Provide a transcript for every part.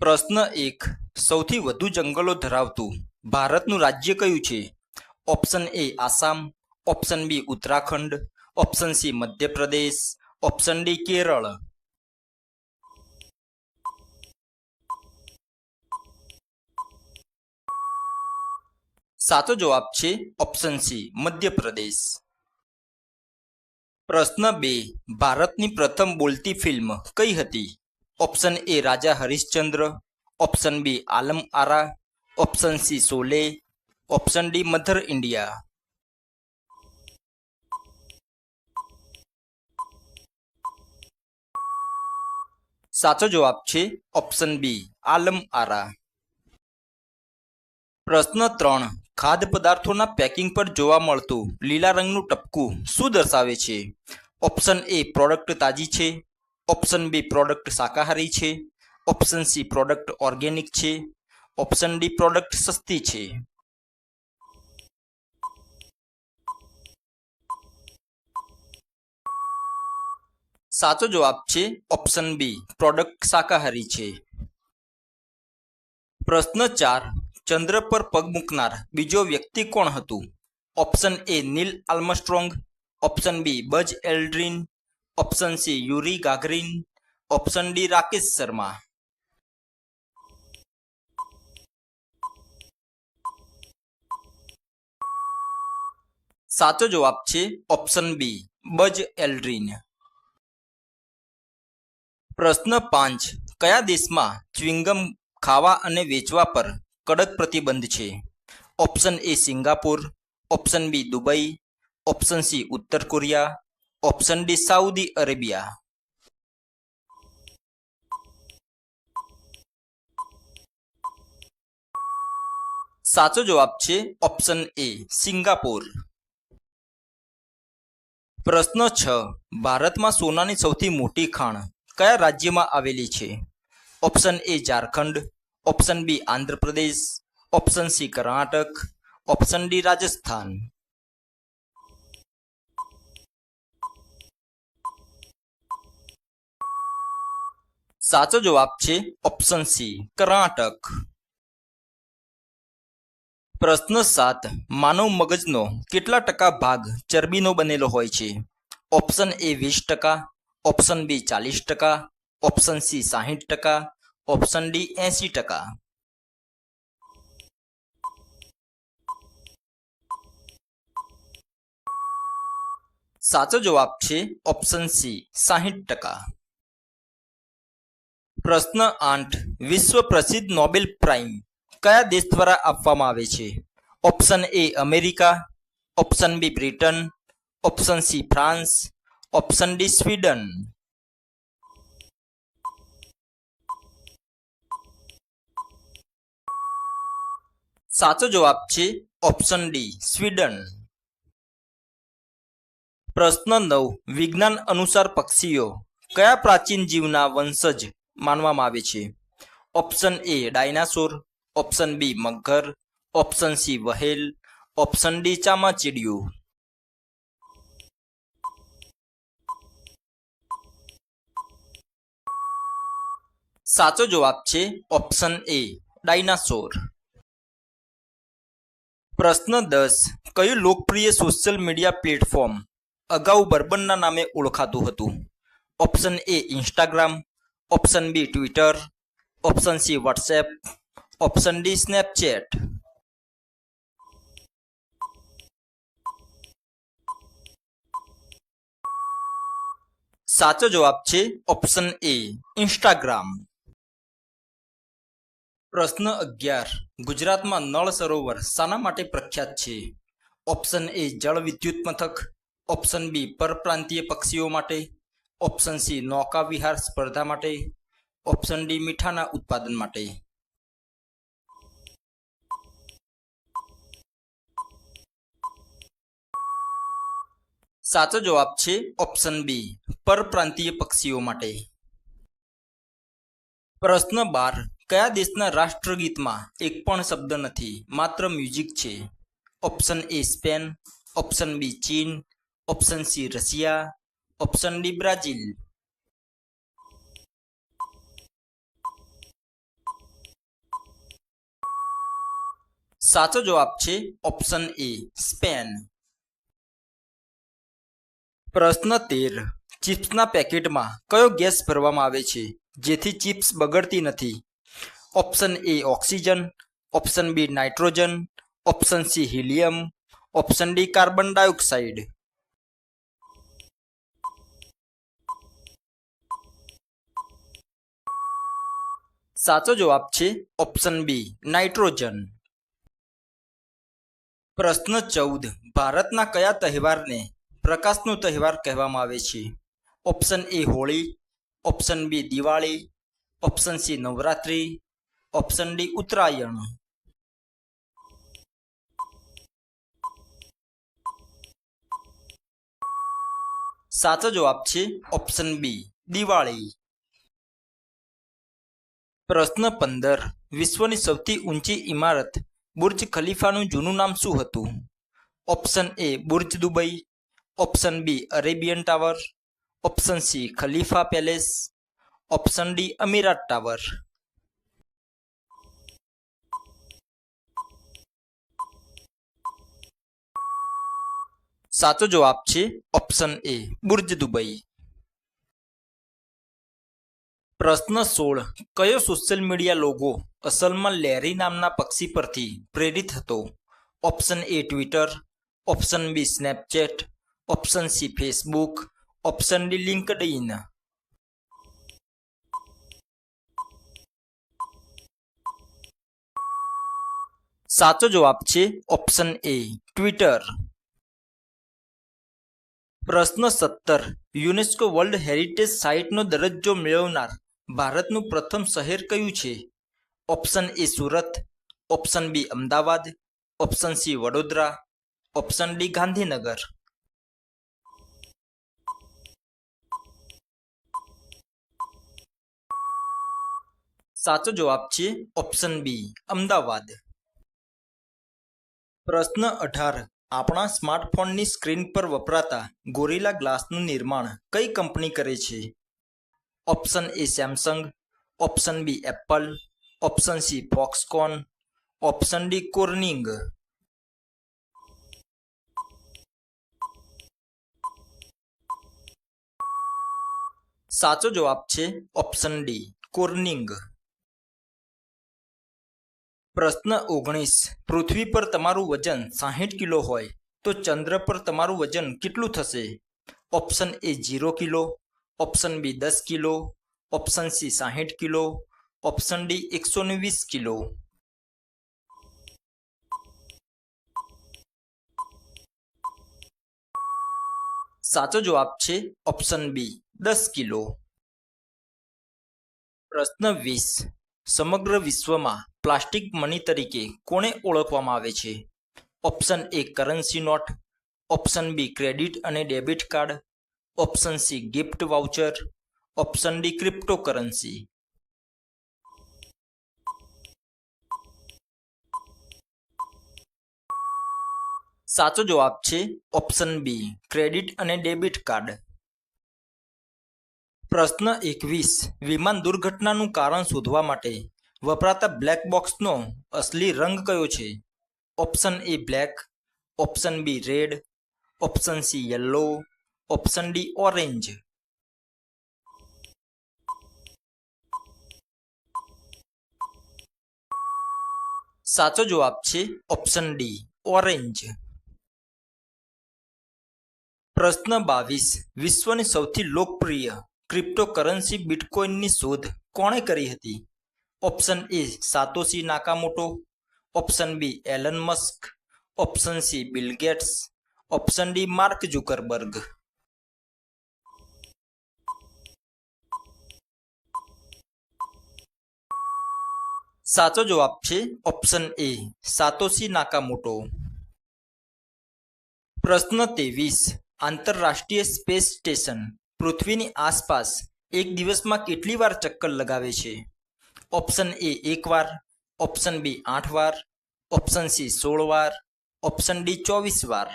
પ્રશ્ન 1. સૌથી વધુ જંગલો ધરાવતું ભારતનું રાજ્ય કયું છે? Option A Assam, option B Uttarakhand, option C Madhya Pradesh, option D Kerala. સાચો જવાબ છે ઓપ્શન સી મધ્યપ્રદેશ. પ્રશ્ન 2. ભારતની પ્રથમ બોલતી ફિલ્મ કઈ હતી? Option A Raja Harishchandra, option B Alam Ara, option C Sholay, option D Mother India. સાચો જવાબ છે ઓપ્શન બી આલમ આરા. પ્રશ્ન 3. ખાદ્ય પદાર્થોના પેકિંગ પર જોવા મળતું લીલા રંગનું ટપકું શું દર્શાવે છે? ઓપ્શન એ પ્રોડક્ટ તાજી છે, ઓપ્શન બી પ્રોડક્ટ શાકાહારી છે, ઓપ્શન સી પ્રોડક્ટ ઓર્ગેનિક છે, ઓપ્શન ડી પ્રોડક્ટ સસ્તી છે. સાચો જવાબ છે ઓપ્શન બી પ્રોડક્ટ શાકાહારી છે. પ્રશ્ન 4. ચંદ્ર પર પગ મૂકનાર બીજો વ્યક્તિ કોણ હતું? Option A Neil Armstrong, option B Buzz Aldrin, option C Yuri Gagarin, option D Rakesh Sharma. સાચો જવાબ છે ઓપ્શન બી બઝ એલ્ડ્રિન. પ્રશ્ન 5. કયા દેશમાં ચ્યુઇંગમ ખાવા અને વેચવા પર કડક પ્રતિબંધ છે? Option A Singapore, option B Dubai, option C ઉત્તર Korea, option D Saudi Arabia. સાચો જવાબ છે ઓપ્શન એ સિંગાપુર. પ્રશ્ન 6. ભારતમાં સોનાની સૌથી મોટી ખાણ કયા રાજ્યમાં આવેલી છે? Option A Jharkhand, option B Andhra Pradesh, option C Karnataka, option D Rajasthan. સાચો જવાબ છે ઓપ્શન સી કર્ણાટક. પ્રશ્ન 7. માનવ મગજનો કેટલા ટકા ભાગ ચરબીનો બનેલો હોય છે? Option A 20%, option B 40%, option C 60%, option D 80%. સાચો જવાબ છે ઓપ્શન સી 60%. પ્રશ્ન 8. વિશ્વ પ્રસિદ્ધ નોબેલ પ્રાઇઝ કયા દેશ દ્વારા આપવામાં આવે છે? Option A America, option B Britain, option C France, option D Sweden. સાચો જવાબ છે ઓપ્શન ડી સ્વીડન. પ્રશ્ન 9. વિજ્ઞાન અનુસાર પક્ષીઓ કયા પ્રાચીન જીવના વંશજ માનવામાં આવે છે? Option A dinosaur, option B મગર, option C whale, option D ચામાચીડિયું. સાચો જવાબ છે ઓપ્શન એ ડાયનાસોર. પ્રશ્ન 10. કયું લોકપ્રિય સોશિયલ મીડિયા પ્લેટફોર્મ અગાઉ બર્બનના નામે ઓળખાતું હતું? Option A Instagram, option B Twitter, option C WhatsApp, option D Snapchat. સાચો જવાબ છે ઓપ્શન એ ઇન્સ્ટાગ્રામ. પ્રશ્ન 11. ગુજરાતમાં નળ સરોવર શાના માટે પ્રખ્યાત છે? ઓપ્શન એ જળ વિદ્યુત મથક, ઓપ્શન બી પરપ્રાંતીય પક્ષીઓ માટે, ઓપ્શન સી નૌકા વિહાર સ્પર્ધા માટે, ઓપ્શન ડી મીઠાના ઉત્પાદન માટે. સાચો જવાબ છે ઓપ્શન બી પરપ્રાંતીય પક્ષીઓ માટે. પ્રશ્ન 12. કયા દેશના રાષ્ટ્રગીતમાં એક પણ શબ્દ નથી, માત્ર મ્યુઝિક છે? Option A Spain, option B ચીન, option C Russia, option D Brazil. સાચો જવાબ છે ઓપ્શન એ સ્પેન. પ્રશ્ન 13. ચિપ્સના પેકેટમાં કયો ગેસ ભરવામાં આવે છે જેથી ચિપ્સ બગડતી નથી? Option A oxygen, option B nitrogen, option C helium, option D carbon dioxide. સાચો જવાબ છે ઓપ્શન બી નાઇટ્રોજન. પ્રશ્ન 14. ભારતના કયા તહેવારને પ્રકાશનો તહેવાર કહેવામાં આવે છે? Option A Holi, option B Diwali, option C Navratri, option D Uttarayan. સાચો જવાબ છે ઓપ્શન બી દિવાળી. પ્રશ્ન 15. વિશ્વની સૌથી ઊંચી ઇમારત બુર્જ ખલીફાનું જૂનું નામ શું હતું? Option A Burj Dubai, option B Arabian tower, option C Khalifa palace, option D Emirates tower. સાચો જવાબ છે ઓપ્શન એ બુર્જ દુબઈ. પ્રશ્ન 16. કયો સોશિયલ મીડિયા લોગો અસલમાં લેરી નામના પક્ષી પરથી પ્રેરિત હતો? Option A Twitter, option B Snapchat, option C Facebook, option D LinkedIn. સાચો જવાબ છે ઓપ્શન એ ટ્વિટર. પ્રશ્ન 17. યુનેસ્કો વર્લ્ડ હેરિટેજ સાઇટનો દરજ્જો મેળવનાર ભારતનું પ્રથમ શહેર કયું છે? Option A Surat, option B Ahmedabad, option C Vadodara, option D Gandhinagar. સાચો જવાબ છે ઓપ્શન બી અમદાવાદ. પ્રશ્ન 18. આપણા સ્માર્ટફોનની સ્ક્રીન પર વપરાતા ગોરિલા ગ્લાસનું નિર્માણ કઈ કંપની કરે છે? Option A Samsung, option B Apple, option C Foxconn, option D Corning. સાચો જવાબ છે ઓપ્શન ડી કોર્નિંગ. પ્રશ્ન 19. પૃથ્વી પર તમારું વજન 60 કિલો હોય તો ચંદ્ર પર તમારું વજન કેટલું થશે? Option A 0 kilo, option B 10 kilo, option C 60 kilo, option D 120 kilo. સાચો જવાબ છે ઓપ્શન બી 10 કિલો. પ્રશ્ન 20. સમગ્ર વિશ્વમાં પ્લાસ્ટિક મની તરીકે કોને ઓળખવામાં આવે છે? Option A currency note, option B credit અને debit card, option C gift voucher, option D cryptocurrency. સાચો જવાબ છે ઓપ્શન બી ક્રેડિટ અને ડેબિટ કાર્ડ. પ્રશ્ન 21. વિમાન દુર્ઘટનાનું કારણ શોધવા માટે વપરાતા બ્લેક બોક્સનો અસલી રંગ કયો છે? Option A black, option B red, option C yellow, option D orange. સાચો જવાબ છે ઓપ્શન ડી ઓરેન્જ. પ્રશ્ન 22. વિશ્વની સૌથી લોકપ્રિય ક્રિપ્ટોકરન્સી બિટકોઇનની શોધ કોણે કરી હતી? Option A Satoshi Nakamoto, option B Elon Musk, option C Bill Gates, option D Mark Zuckerberg. સાચો જવાબ છે ઓપ્શન એ સાતોશી નાકામોટો. પ્રશ્ન 23. આંતરરાષ્ટ્રીય સ્પેસ સ્ટેશન પૃથ્વીની આસપાસ એક દિવસમાં કેટલી વાર ચક્કર લગાવે છે? ઓપ્શન એ 1 વાર, ઓપ્શન બી 8 વાર, ઓપ્શન સી 16 વાર, ઓપ્શન ડી 24 વાર.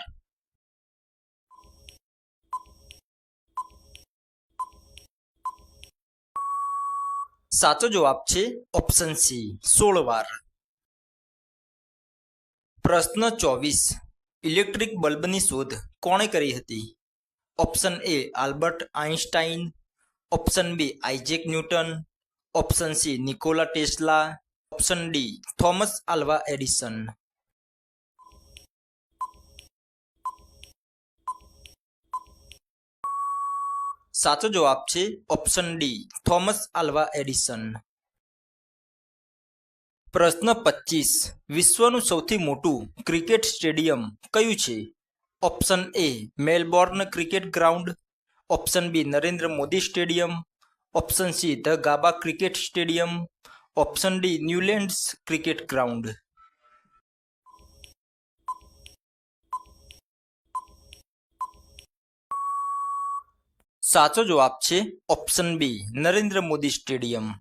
સાચો જવાબ છે ઓપ્શન સી 16 વાર. પ્રશ્ન 24. ઇલેક્ટ્રિક બલ્બની શોધ કોણે કરી હતી? Option A Albert Einstein, option B Isaac Newton, option C Nikola Tesla, option D Thomas Alva Edison. સાચો જવાબ છે option D Thomas Alva Edison. પ્રશ્ન 25. વિશ્વનું સૌથી મોટું ક્રિકેટ સ્ટેડિયમ કયું છે? Option A Melbourne Cricket Ground, option B Narendra Modi Stadium, option C the Gabba Cricket Stadium, option D Newlands Cricket Ground. સાચો જવાબ છે option B Narendra Modi stadium.